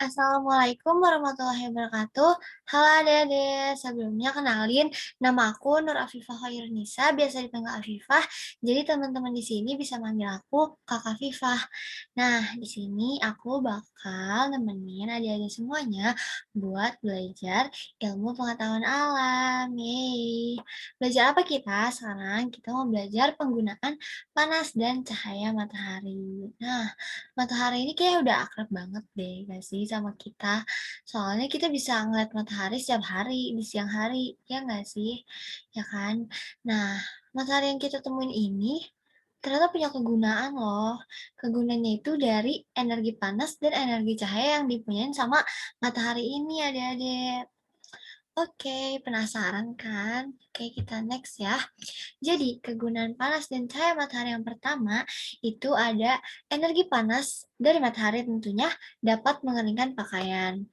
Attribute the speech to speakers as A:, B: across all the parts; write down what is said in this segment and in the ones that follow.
A: Assalamualaikum warahmatullahi wabarakatuh. Halo adik-adik, sebelumnya kenalin nama aku Nur Afifah Khairunisa, biasa dipanggil Afifah. Jadi teman-teman di sini bisa manggil aku Kak Afifah. Nah, di sini aku bakal nemenin adik-adik semuanya buat belajar ilmu pengetahuan alam. Yeay. Belajar apa kita? Sekarang kita mau belajar penggunaan panas dan cahaya matahari. Nah, matahari ini kayak udah akrab banget deh gak sih sama kita. Soalnya kita bisa ngeliat matahari setiap hari di siang hari, ya nggak sih? Ya kan? Nah, matahari yang kita temuin ini ternyata punya kegunaan loh. Kegunaannya itu dari energi panas dan energi cahaya yang dipunyain sama matahari ini adik-adik. Oke, penasaran kan? Oke, kita next ya. Jadi, kegunaan panas dan cahaya matahari yang pertama itu ada energi panas dari matahari tentunya dapat mengeringkan pakaian.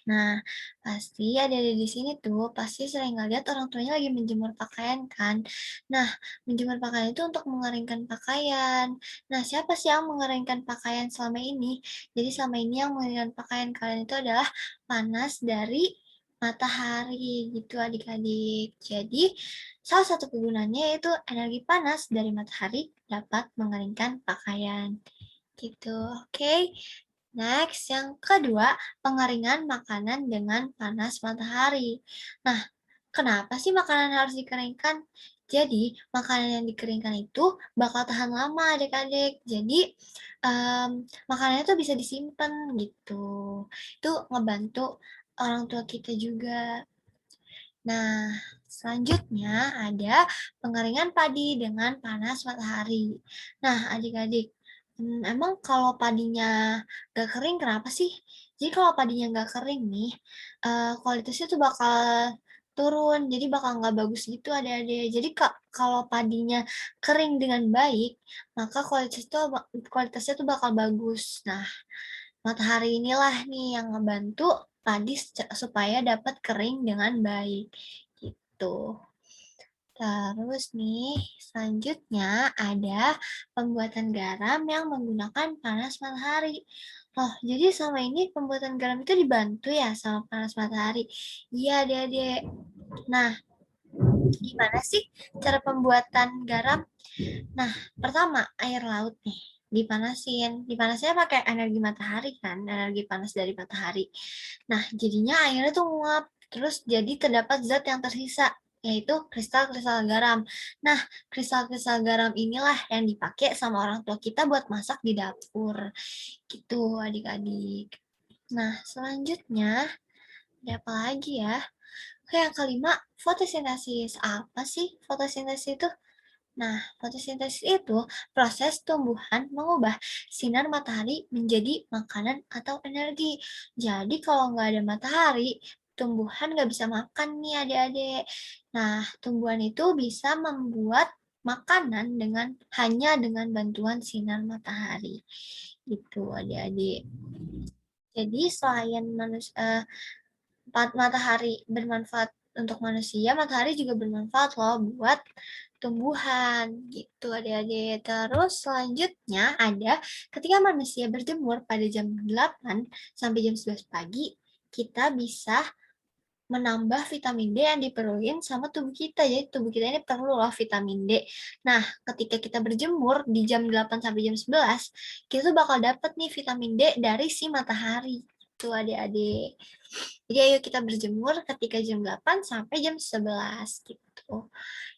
A: Nah, pasti ada di sini tuh, pasti sering ngeliat orang tuanya lagi menjemur pakaian kan. Nah, menjemur pakaian itu untuk mengeringkan pakaian. Nah, siapa sih yang mengeringkan pakaian selama ini? Jadi selama ini yang mengeringkan pakaian kalian itu adalah panas dari matahari gitu adik-adik. Jadi, salah satu kegunaannya yaitu energi panas dari matahari dapat mengeringkan pakaian. Gitu, oke. Next, yang kedua, pengeringan makanan dengan panas matahari. Nah, kenapa sih makanan harus dikeringkan? Jadi, makanan yang dikeringkan itu bakal tahan lama adik-adik. Jadi, makanannya tuh bisa disimpan gitu. Itu ngebantu orang tua kita juga. Nah, selanjutnya ada pengeringan padi dengan panas matahari. Nah, adik-adik, emang kalau padinya gak kering kenapa sih? Jadi kalau padinya gak kering nih, kualitasnya tuh bakal turun, jadi bakal nggak bagus gitu adik-adik. Jadi kalau padinya kering dengan baik, maka kualitasnya tuh bakal bagus. Nah, matahari inilah nih yang ngebantu padi supaya dapat kering dengan baik gitu. Terus nih, selanjutnya ada pembuatan garam yang menggunakan panas matahari. Oh, jadi selama ini pembuatan garam itu dibantu ya sama panas matahari? Iya, adik-adik. Nah, gimana sih cara pembuatan garam? Nah, pertama air laut nih dipanasin. Dipanasnya pakai energi matahari kan, energi panas dari matahari. Nah, jadinya airnya tuh nguap, terus jadi terdapat zat yang tersisa, yaitu kristal-kristal garam. Nah, kristal-kristal garam inilah yang dipakai sama orang tua kita buat masak di dapur. Gitu, adik-adik. Nah, selanjutnya ada apa lagi ya? Oke, yang kelima, fotosintesis. Apa sih fotosintesis itu? Nah, fotosintesis itu proses tumbuhan mengubah sinar matahari menjadi makanan atau energi. Jadi kalau nggak ada matahari, tumbuhan nggak bisa makan nih adik-adik. Nah, tumbuhan itu bisa membuat makanan hanya dengan bantuan sinar matahari. Gitu adik-adik. Jadi selain matahari bermanfaat untuk manusia, matahari juga bermanfaat loh buat tumbuhan gitu adik-adik. Terus selanjutnya ada ketika manusia berjemur pada jam 8 sampai jam 11 pagi, kita bisa menambah vitamin D yang diperluin sama tubuh kita. Jadi tubuh kita ini perlu loh vitamin D. Nah, ketika kita berjemur di jam 8 sampai jam 11, kita tuh bakal dapat nih vitamin D dari si matahari. Tuh adik-adik. Jadi ayo kita berjemur ketika jam 8 sampai jam 11 gitu.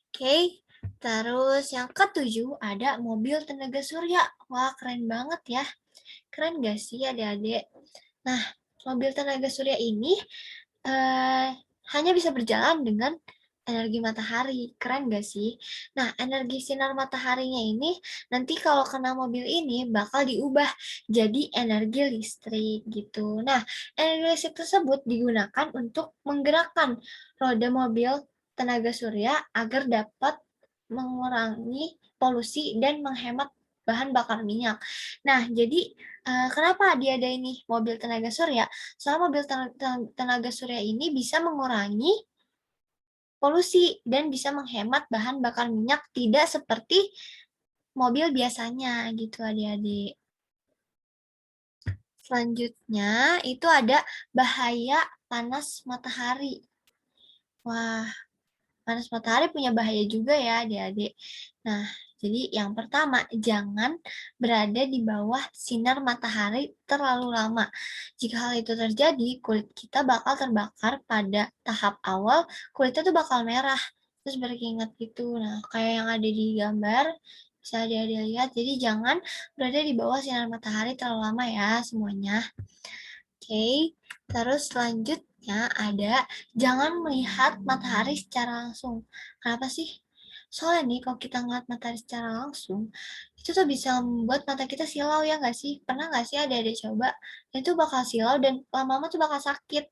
A: Oke. Terus yang ketujuh ada mobil tenaga surya. Wah, keren banget ya. Keren gak sih adik-adik? Nah, mobil tenaga surya ini eh, hanya bisa berjalan dengan energi matahari. Keren gak sih? Nah, energi sinar mataharinya ini nanti kalau kena mobil ini bakal diubah jadi energi listrik gitu. Nah, energi listrik tersebut digunakan untuk menggerakkan roda mobil tenaga surya agar dapat mengurangi polusi dan menghemat bahan bakar minyak. Nah, jadi kenapa dia ada ini mobil tenaga surya? Soalnya mobil tenaga surya ini bisa mengurangi polusi dan bisa menghemat bahan bakar minyak tidak seperti mobil biasanya gitu adik-adik. selanjutnya itu ada bahaya panas matahari. Wah, panas matahari punya bahaya juga ya adik-adik. Nah, jadi yang pertama, jangan berada di bawah sinar matahari terlalu lama. Jika hal itu terjadi, kulit kita bakal terbakar pada tahap awal, kulitnya tuh bakal merah, terus berkeringat gitu. Nah, kayak yang ada di gambar, bisa adik-adik lihat. Jadi jangan berada di bawah sinar matahari terlalu lama ya semuanya. Oke, terus selanjutnya ada jangan melihat matahari secara langsung. Kenapa sih? Soalnya nih kalau kita ngeliat matahari secara langsung, itu tuh bisa membuat mata kita silau ya nggak sih? Pernah nggak sih ada coba? Itu bakal silau dan lama-lama tuh bakal sakit.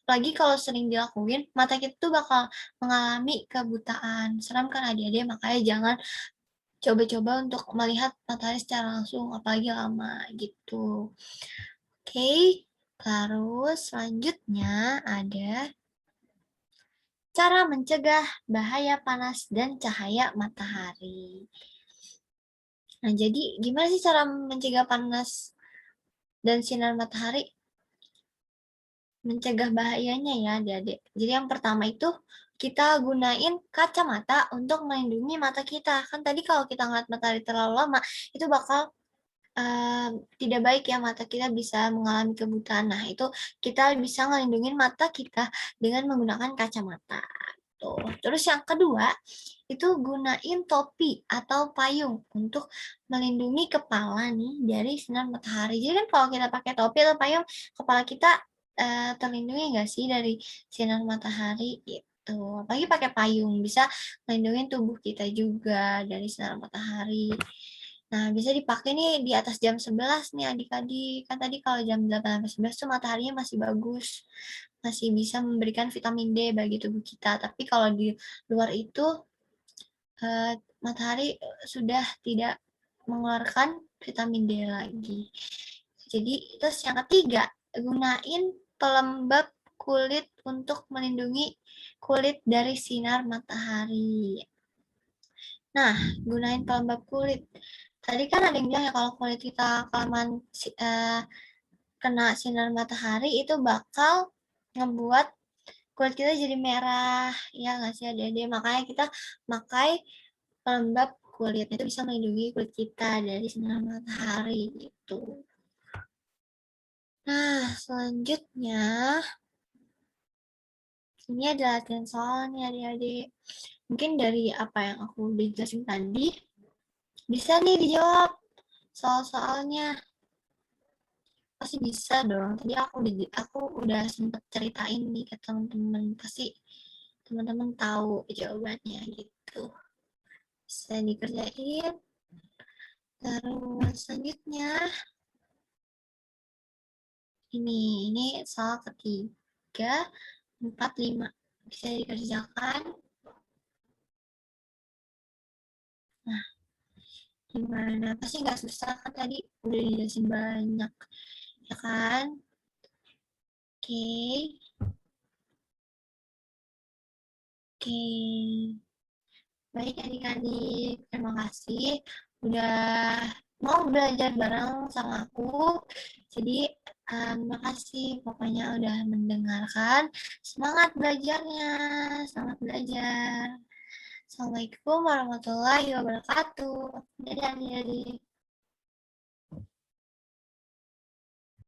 A: Apalagi kalau sering dilakuin, mata kita tuh bakal mengalami kebutaan. Seram kan adik-adik, makanya jangan coba-coba untuk melihat matahari secara langsung, apalagi lama gitu. Oke, terus selanjutnya ada cara mencegah bahaya panas dan cahaya matahari. Nah, jadi gimana sih cara mencegah panas dan sinar matahari? Mencegah bahayanya ya, adik-adik. Jadi yang pertama itu kita gunain kacamata untuk melindungi mata kita. Kan tadi kalau kita ngeliat matahari terlalu lama, itu bakal tidak baik ya, mata kita bisa mengalami kebutaan. Nah, itu kita bisa ngelindungin mata kita dengan menggunakan kacamata. Tuh. Terus yang kedua, itu gunain topi atau payung untuk melindungi kepala nih dari sinar matahari. Jadi kan kalau kita pakai topi atau payung, kepala kita terlindungi nggak sih dari sinar matahari gitu. Apalagi pakai payung, bisa melindungi tubuh kita juga dari sinar matahari. Nah, bisa dipakai nih di atas jam 11 nih adik-adik. Kan tadi kalau jam 8 sampai 11 tuh mataharinya masih bagus. Masih bisa memberikan vitamin D bagi tubuh kita. Tapi kalau di luar itu matahari sudah tidak mengeluarkan vitamin D lagi. Jadi, terus yang ketiga, gunain pelembab kulit untuk melindungi kulit dari sinar matahari. Nah, gunain pelembab kulit. Tadi kan ada yang bilang ya kalau kulit kita kelamaan kena sinar matahari itu bakal ngebuat kulit kita jadi merah. Ya nggak sih adik-adik? Makanya kita pakai pelembab kulit. Itu bisa melindungi kulit kita dari sinar matahari gitu. Nah, selanjutnya ini ada latihan soal nih adik-adik. Mungkin dari apa yang aku udah jelasin tadi, bisa nih dijawab soal-soalnya. Pasti bisa dong. Tadi aku udah sempat ceritain nih ke teman-teman. Pasti teman-teman tahu jawabannya gitu. Bisa dikerjain. Terus selanjutnya ini soal ketiga 4, 5 bisa dikerjakan. Nah, gimana? Pasti nggak susah kan tadi udah dijelasin banyak, ya kan? Oke. Oke. Baik adik-adik, terima kasih udah mau belajar bareng sama aku. Jadi, makasih pokoknya udah mendengarkan. Semangat belajarnya, selamat belajar. Assalamualaikum warahmatullahi wabarakatuh. Dadah adik-adik.